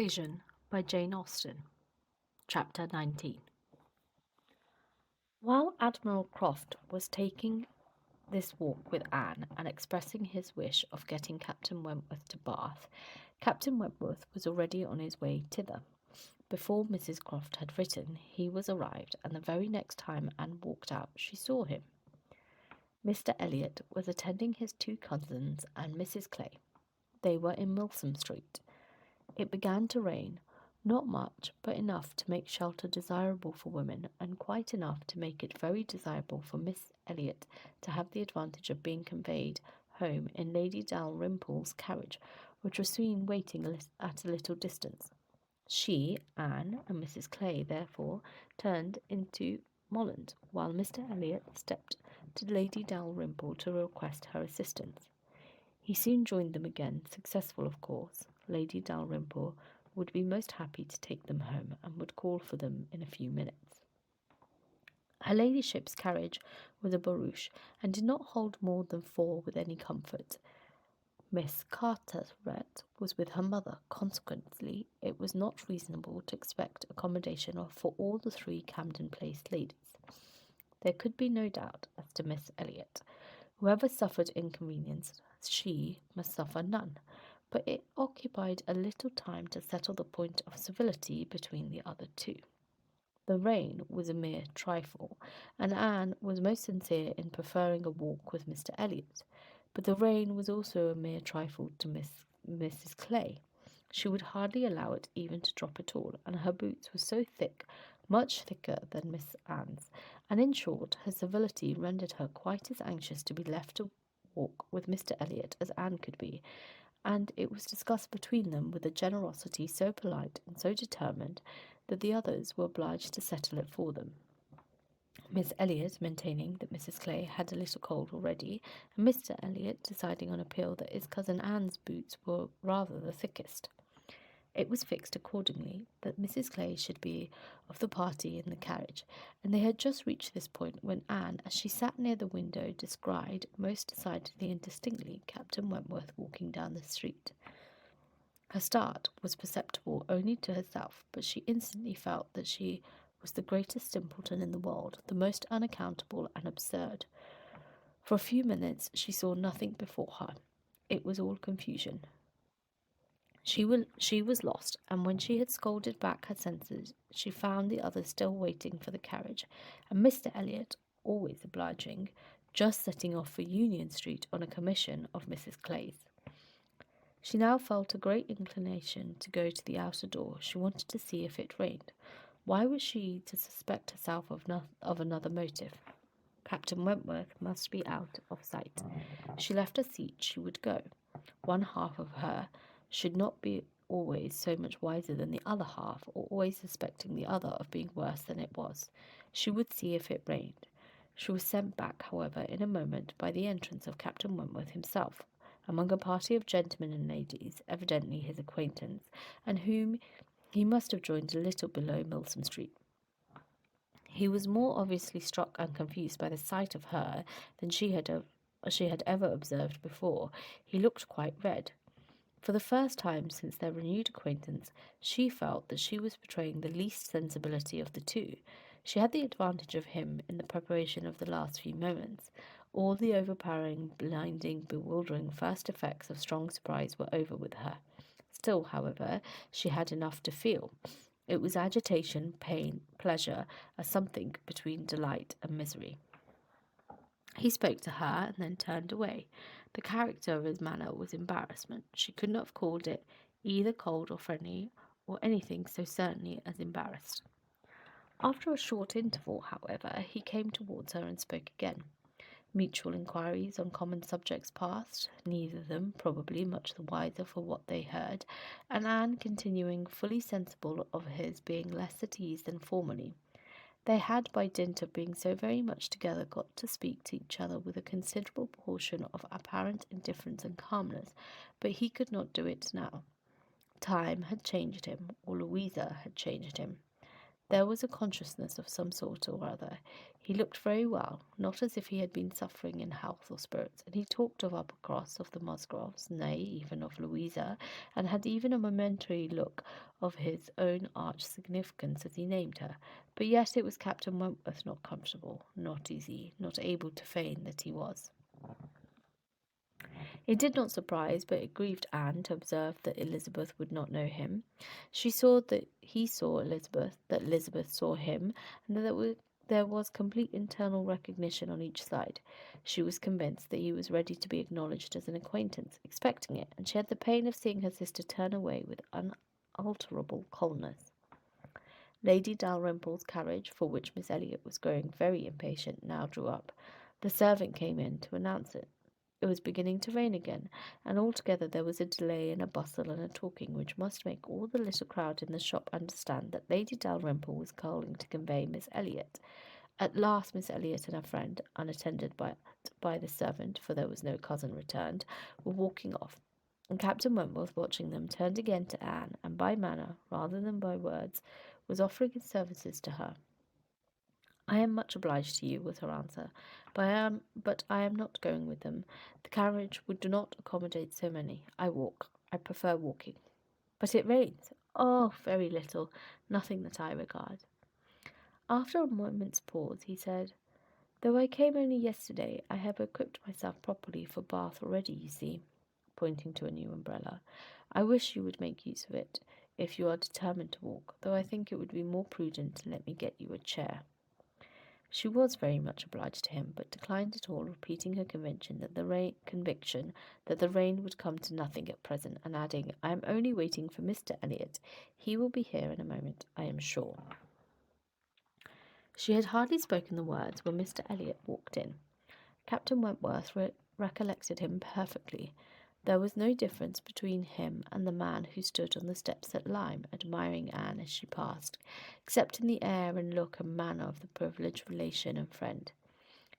Persuasion by Jane Austen. Chapter 19. While Admiral Croft was taking this walk with Anne and expressing his wish of getting Captain Wentworth to Bath, Captain Wentworth was already on his way thither. Before Mrs. Croft had written, he was arrived, and the very next time Anne walked out, she saw him. Mr. Elliot was attending his two cousins and Mrs. Clay. They were in Milsom Street. It began to rain, not much, but enough to make shelter desirable for women, and quite enough to make it very desirable for Miss Elliot to have the advantage of being conveyed home in Lady Dalrymple's carriage, which was seen waiting at a little distance. She, Anne, and Mrs. Clay, therefore, turned into Molland, while Mr. Elliot stepped to Lady Dalrymple to request her assistance. He soon joined them again, successful, of course. Lady Dalrymple would be most happy to take them home, and would call for them in a few minutes. Her ladyship's carriage was a barouche, and did not hold more than four with any comfort. Miss Carteret was with her mother. Consequently, it was not reasonable to expect accommodation for all the three Camden Place ladies. There could be no doubt as to Miss Elliot. Whoever suffered inconvenience, she must suffer none. But it occupied a little time to settle the point of civility between the other two. The rain was a mere trifle, and Anne was most sincere in preferring a walk with Mr. Elliot. But the rain was also a mere trifle to Mrs. Clay. She would hardly allow it even to drop at all, and her boots were so thick, much thicker than Miss Anne's, and in short, her civility rendered her quite as anxious to be left to walk with Mr. Elliot as Anne could be, and it was discussed between them with a generosity so polite and so determined that the others were obliged to settle it for them. Miss Elliot maintaining that Mrs. Clay had a little cold already, and Mr. Elliot deciding on appeal that his cousin Anne's boots were rather the thickest. It was fixed accordingly that Mrs. Clay should be of the party in the carriage, and they had just reached this point when Anne, as she sat near the window, descried, most decidedly and distinctly, Captain Wentworth walking down the street. Her start was perceptible only to herself, but she instantly felt that she was the greatest simpleton in the world, the most unaccountable and absurd. For a few minutes she saw nothing before her. It was all confusion. She was lost, and when she had scolded back her senses, she found the others still waiting for the carriage, and Mr. Elliot, always obliging, just setting off for Union Street on a commission of Mrs. Clay's. She now felt a great inclination to go to the outer door. She wanted to see if it rained. Why was she to suspect herself of another motive? Captain Wentworth must be out of sight. She left her seat. She would go. One half of her should not be always so much wiser than the other half, or always suspecting the other of being worse than it was. She would see if it rained. She was sent back, however, in a moment by the entrance of Captain Wentworth himself, among a party of gentlemen and ladies, evidently his acquaintance, and whom he must have joined a little below Milsom Street. He was more obviously struck and confused by the sight of her than she had ever observed before. He looked quite red. For the first time since their renewed acquaintance, she felt that she was betraying the least sensibility of the two. She had the advantage of him in the preparation of the last few moments. All the overpowering, blinding, bewildering first effects of strong surprise were over with her. Still, however, she had enough to feel. It was agitation, pain, pleasure, a something between delight and misery. He spoke to her and then turned away. The character of his manner was embarrassment. She could not have called it either cold or friendly, or anything so certainly as embarrassed. After a short interval, however, he came towards her and spoke again. Mutual inquiries on common subjects passed, neither of them probably much the wiser for what they heard, and Anne continuing fully sensible of his being less at ease than formerly. They had, by dint of being so very much together, got to speak to each other with a considerable portion of apparent indifference and calmness, but he could not do it now. Time had changed him, or Louisa had changed him. There was a consciousness of some sort or other. He looked very well, not as if he had been suffering in health or spirits, and he talked of Uppercross, of the Musgroves, nay, even of Louisa, and had even a momentary look of his own arch significance as he named her. But yet it was Captain Wentworth not comfortable, not easy, not able to feign that he was. It did not surprise, but it grieved Anne to observe that Elizabeth would not know him. She saw that he saw Elizabeth, that Elizabeth saw him, and that there was complete internal recognition on each side. She was convinced that he was ready to be acknowledged as an acquaintance, expecting it, and she had the pain of seeing her sister turn away with unalterable coldness. Lady Dalrymple's carriage, for which Miss Elliot was growing very impatient, now drew up. The servant came in to announce it. It was beginning to rain again, and altogether there was a delay and a bustle and a talking which must make all the little crowd in the shop understand that Lady Dalrymple was calling to convey Miss Elliot. At last Miss Elliot and her friend, unattended by the servant, for there was no cousin returned, were walking off, and Captain Wentworth, watching them, turned again to Anne, and by manner, rather than by words, was offering his services to her. "I am much obliged to you," was her answer, but I am not going with them. The carriage would not accommodate so many. I walk. I prefer walking. But it rains. Oh, very little. Nothing that I regard. After a moment's pause, he said, "Though I came only yesterday, I have equipped myself properly for Bath already, you see," pointing to a new umbrella. "I wish you would make use of it, if you are determined to walk, though I think it would be more prudent to let me get you a chair." She was very much obliged to him, but declined at all, repeating her conviction that the rain would come to nothing at present, and adding, "I am only waiting for Mr. Elliot. He will be here in a moment, I am sure." She had hardly spoken the words when Mr. Elliot walked in. Captain Wentworth recollected him perfectly. There was no difference between him and the man who stood on the steps at Lyme, admiring Anne as she passed, except in the air and look and manner of the privileged relation and friend.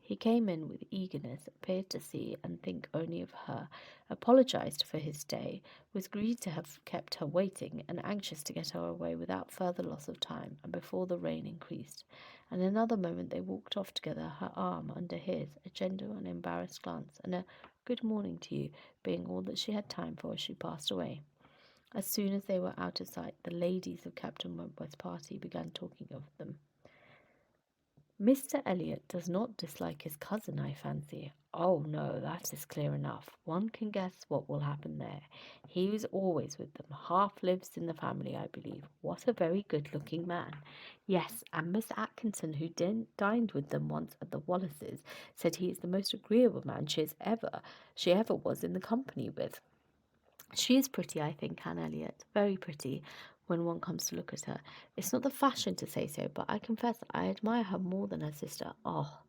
He came in with eagerness, appeared to see and think only of her, apologized for his stay, was grieved to have kept her waiting, and anxious to get her away without further loss of time, and before the rain increased. And in another moment they walked off together, her arm under his, a gentle and embarrassed glance, and a "good morning to you," being all that she had time for as she passed away. As soon as they were out of sight, the ladies of Captain Wentworth's party began talking of them. "Mr. Elliot does not dislike his cousin, I fancy." "Oh, no, that is clear enough. One can guess what will happen there. He is always with them, half lives in the family, I believe. What a very good-looking man." "Yes, and Miss Atkinson, who dined with them once at the Wallaces, said he is the most agreeable man she ever was in the company with." "She is pretty, I think, Anne Elliot, very pretty, when one comes to look at her. It's not the fashion to say so, but I confess I admire her more than her sister. Oh,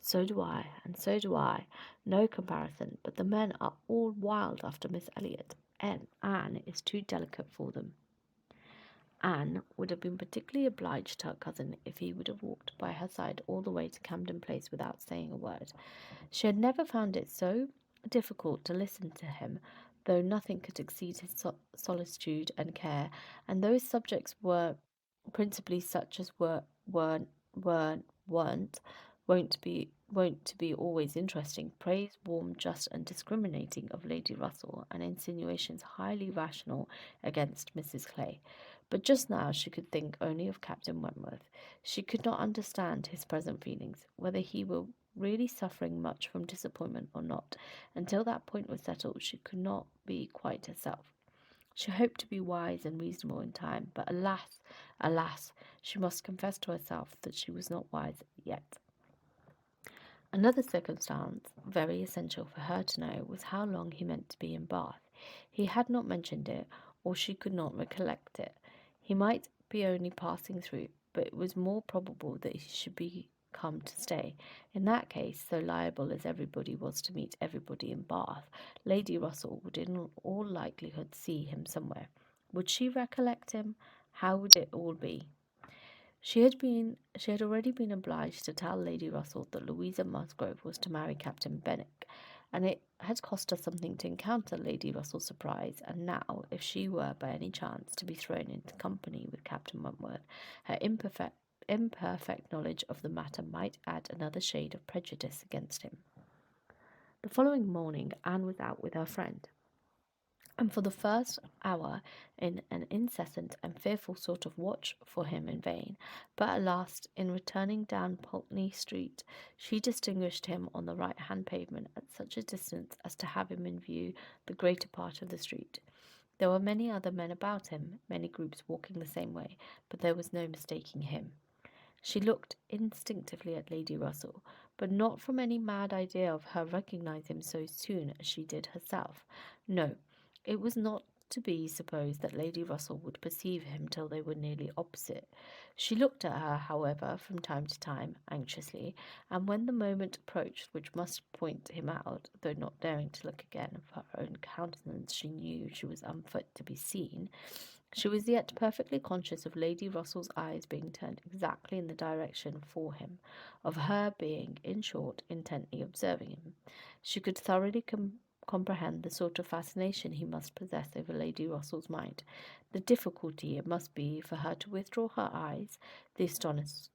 so do I, and so do I. No comparison, but the men are all wild after Miss Elliot, and Anne is too delicate for them." Anne would have been particularly obliged to her cousin if he would have walked by her side all the way to Camden Place without saying a word. She had never found it so difficult to listen to him, though nothing could exceed his solitude and care, and those subjects were principally such as weren't wont to be always interesting, praise warm, just, and discriminating of Lady Russell, and insinuations highly rational against Mrs. Clay. But just now she could think only of Captain Wentworth. She could not understand his present feelings, whether he were really suffering much from disappointment or not. Until that point was settled, she could not be quite herself. She hoped to be wise and reasonable in time, but alas, alas, she must confess to herself that she was not wise yet. Another circumstance, very essential for her to know, was how long he meant to be in Bath. He had not mentioned it, or she could not recollect it. He might be only passing through, but it was more probable that he should be come to stay. In that case, so liable as everybody was to meet everybody in Bath, Lady Russell would in all likelihood see him somewhere. Would she recollect him? How would it all be? She had already been obliged to tell Lady Russell that Louisa Musgrove was to marry Captain Benwick, and it had cost her something to encounter Lady Russell's surprise, and now, if she were by any chance to be thrown into company with Captain Wentworth, her imperfect knowledge of the matter might add another shade of prejudice against him. The following morning Anne was out with her friend, and for the first hour in an incessant and fearful sort of watch for him in vain, but at last, in returning down Pulteney Street, she distinguished him on the right-hand pavement at such a distance as to have him in view the greater part of the street. There were many other men about him, many groups walking the same way, but there was no mistaking him. She looked instinctively at Lady Russell, but not from any mad idea of her recognize him so soon as she did herself. No, it was not to be supposed that Lady Russell would perceive him till they were nearly opposite. She looked at her, however, from time to time, anxiously, and when the moment approached which must point him out, though not daring to look again of her own countenance, she knew she was unfit to be seen. She was yet perfectly conscious of Lady Russell's eyes being turned exactly in the direction for him, of her being, in short, intently observing him. She could thoroughly comprehend the sort of fascination he must possess over Lady Russell's mind, the difficulty it must be for her to withdraw her eyes, the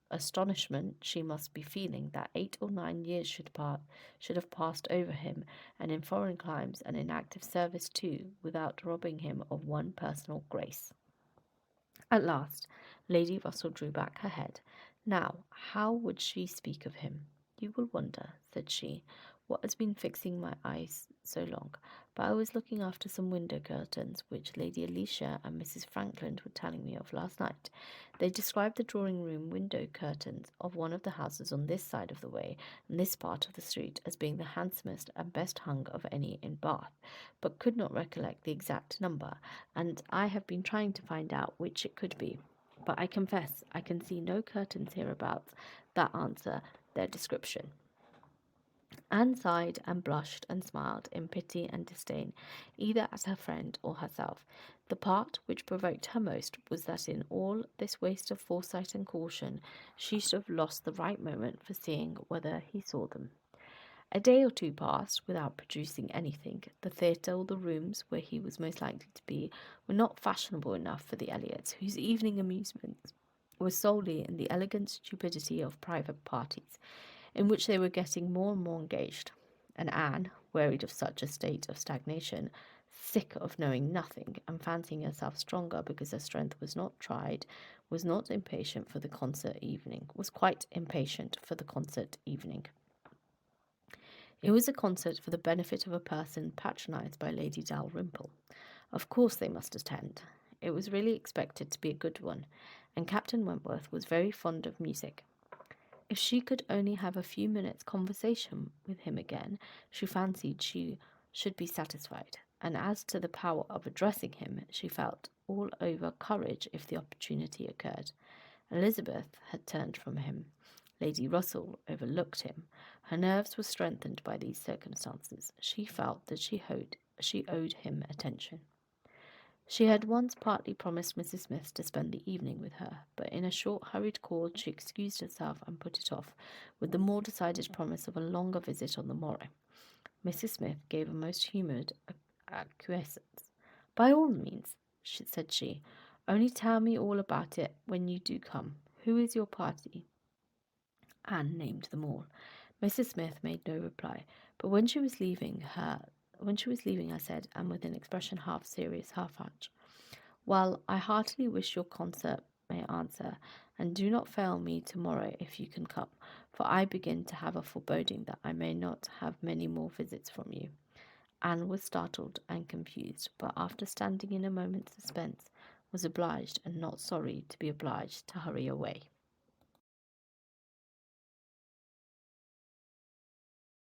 astonishment she must be feeling that 8 or 9 years should have passed over him, and in foreign climes and in active service too, without robbing him of one personal grace. At last, Lady Russell drew back her head. Now, how would she speak of him? You will wonder, said she, what has been fixing my eyes so long, but I was looking after some window curtains which Lady Alicia and Mrs. Frankland were telling me of last night. They described the drawing-room window curtains of one of the houses on this side of the way and this part of the street as being the handsomest and best hung of any in Bath, but could not recollect the exact number, and I have been trying to find out which it could be. But I confess I can see no curtains hereabouts that answer their description. Anne sighed and blushed and smiled in pity and disdain, either at her friend or herself. The part which provoked her most was that in all this waste of foresight and caution she should have lost the right moment for seeing whether he saw them. A day or two passed without producing anything. The theatre or the rooms where he was most likely to be were not fashionable enough for the Elliots, whose evening amusements were solely in the elegant stupidity of private parties, in which they were getting more and more engaged. And Anne, wearied of such a state of stagnation, sick of knowing nothing, and fancying herself stronger because her strength was not tried, was quite impatient for the concert evening. It was a concert for the benefit of a person patronized by Lady Dalrymple. Of course they must attend. It was really expected to be a good one, and Captain Wentworth was very fond of music. If she could only have a few minutes' conversation with him again, she fancied she should be satisfied, and as to the power of addressing him, she felt all over courage if the opportunity occurred. Elizabeth had turned from him. Lady Russell overlooked him. Her nerves were strengthened by these circumstances. She felt that she owed him attention. She had once partly promised Mrs. Smith to spend the evening with her, but in a short hurried call she excused herself and put it off, with the more decided promise of a longer visit on the morrow. Mrs. Smith gave a most humoured acquiescence. "By all means," said she, "only tell me all about it when you do come. Who is your party?" Anne named them all. Mrs. Smith made no reply, but when she was leaving, I said, and with an expression half serious, half arch, "Well, I heartily wish your concert may answer, and do not fail me tomorrow if you can come, for I begin to have a foreboding that I may not have many more visits from you." Anne was startled and confused, but after standing in a moment's suspense, was obliged, and not sorry to be obliged, to hurry away.